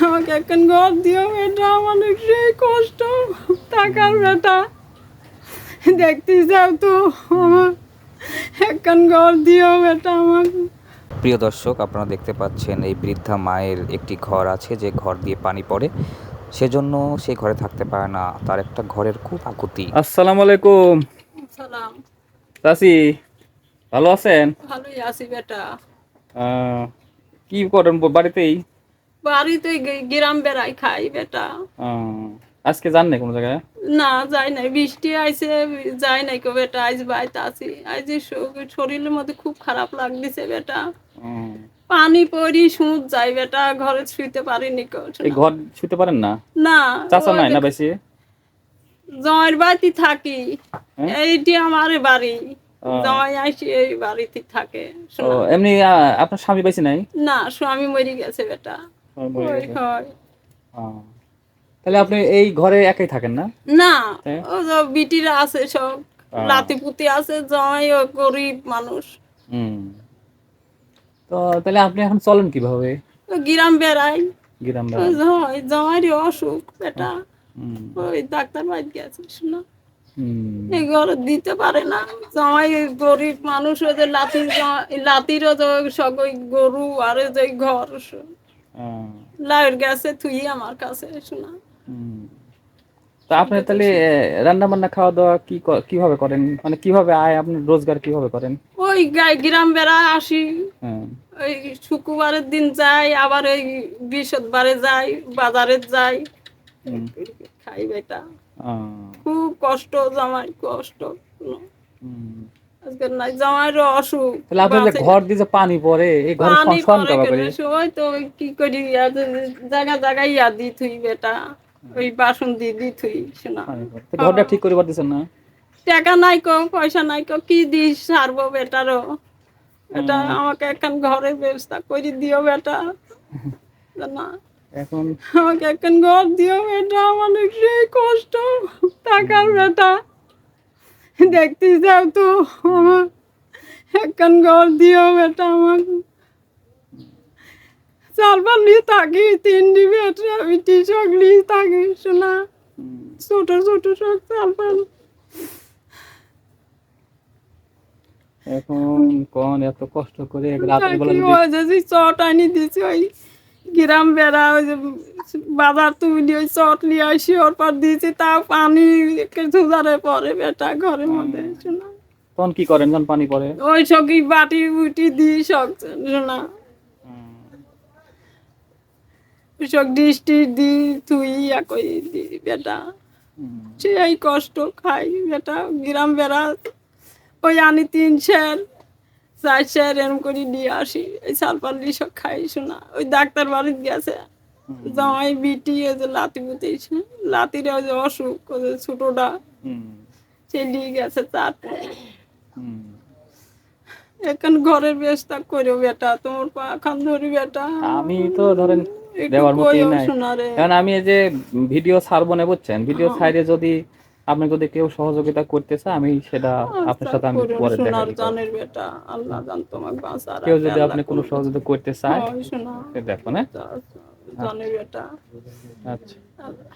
আমাকে এখন ঘর দিও বেটা, আমার সেই কষ্ট টাকার বেটা, দেখতে যাও তো আমার এখন ঘর দিও বেটা আমাকে। প্রিয় দর্শক, আপনারা দেখতে পাচ্ছেন এই বৃদ্ধা মায়ের একটি ঘর আছে, যে ঘর দিয়ে পানি পড়ে, সেজন্য সেই ঘরে থাকতে পারে না। তার একটা ঘরের খুব আকুতি। আসসালামু আলাইকুম সালাম। চাচি, ভালো আছেন? ভালোই আছি বেটা। আহ, কি করেন বাড়িতেই? বাড়িতে গ্রাম বেড়াই খাই বেটা। আহ, আজকে যান না কোনো জায়গায়? না যাই নাই, বৃষ্টি আইছে, যাই নাই কো বেটা, আজ বাইতে আছি। আজ শরীরের মধ্যে খুব খারাপ লাগতেছে বেটা, উম, পানি পড়ি সুদ যাই বেটা, ঘরে শুইতে পারিনি কো। এই ঘর শুতে পারেন না? না, চাচা ওই নাই না বেশি? জয়ের বাড়িতে থাকি, হ্যাঁ? এইটি আমার বাড়ি। আহ, জয় আসি এই বাড়িতে থাকে। ও, শোনা, এমনি আপনার স্বামী বেশি নাই? না স্বামী মরে গেছে বেটা। মরে ওই গেছে। হয় আহ, তাহলে আপনি এই ঘরে একাই থাকেন না? না, হ্যাঁ? ও যে বিটিরা আছে সব, আহ, লাতিপুতি আছে, জয় ও গরিব মানুষ। হুম। তো তাহলে আপনি এখন চলেন কিভাবে? ও গ্রাম বেড়াই। গ্রাম ওই বেড়ান? জয়েরই অসুখ বেটা, হুম। ওই ডাক্তার বাড়ি গেছে। শোনা, হুম। এই ঘরে দিতে পারে না। জামাই গরিব মানুষ, ওই যে লাতিরও যে সব ওই গরু আর ওই যে ঘর আহ, লাইট গেছে থুই আমার কাছে। শোনা, হুম। তো আপনি তাহলে রান্না বান্না খাওয়া দাওয়া কিভাবে করেন, মানে কিভাবে আয়, আপনি রোজগার কিভাবে করেন? ওই গ্রাম বেড়া আসি, হ্যাঁ। ওই শুক্রবারের দিন যাই, আবার ওই বৃহস্পতিবারে যাই, বাজারে যাই, হুম। খাই বেটা। আহ, খুব কষ্ট, জামাই কষ্ট। হুম। আজকে নাই, জামাইরও অসুখ, তাহলে আপনার যে বাঁচে না। ঘর দিয়ে যে পানি পড়ে, এই ঘরে পানি শোন পরে কাবা করে করে? সময় তো ওই কি করি, জায়গা জায়গায় দি থুই বেটা, ওই বাসন দি থুই। শোনা, পানি পড়ে তো ঘরটা ঠিক করে পারতেছেন না? টাকা নাই কো, পয়সা নাই কো, কি দিস সারবো বেটারও। এটা হুম। আমাকে এখন ঘরের ব্যবস্থা করে দিও বেটা, না এখন আমাকে এখন ঘর দিও বেটা, আমার সেই কষ্ট টাকার বেটা, দেখতে যাও তো আমার এখন ঘর দিও বেটা আমাকে। চারবার নিয়ে থাকি, তিনটি বেটা বিটি সকলি থাকি। শোনা, ছোট ছোট সব চারবার। এখন কোন এত কষ্ট করে রাতের বেলা থাকি, যদি ওই যে চট আনি দিছি, ওই গ্রাম বেড়া, ওই যে বাজার তুলি ওই চট নিয়ে আসি, ওর পর দিয়েছি, তাও পানি সুজারে পরে বেটা ঘরের মধ্যে। শোনা, তখন কি করেন যখন পানি পড়ে? ওই সবই বাটি বুটি দিই সব। শোনা, সব ডিশ টিশ দি তুই একই দি বেটা, সেই কষ্ট খাই বেটা। গ্রাম বেড়া ওই আনি 3 সের 4 সের এরম করে নিয়ে আসি, এই সালপাল্লি সব খাই। শোনা, ওই ডাক্তার বাড়িতে গেছে, জামাই বিটি ওই যে লাতি পুতেছে, লাতির ওই যে অসুখ, ওই যে ছোটটা, সে নিয়ে গেছে তারপরে। এখন ঘরের ব্যবস্থা করো বেটা, তোমার পা খান ধরি বেটা, আমি তো ধরেন একটু দেওয়ার মতোই কইও নাই। শোনা রে। কারণ আমি এই যে ভিডিও ছাড়বো না, বুঝছেন? ভিডিও ছাড়ে যদি আপনি যদি কেউ সহযোগিতা করতে চায়, আমি সেটা আপনার আচ্ছা সাথে আমি করুন পরে দেখা সোনার দিব। জানের বেটা, আল্লাহ জান তোমাকে বাঁচা কেউ রাখে, যদি আল্লাহ আপনি কোনো কোনো কিছু সহযোগিতা করতে চায়, হয় শোনা, সে দেখুন। হ্যাঁ, জানের বেটা। আচ্ছা। আল্লাহ।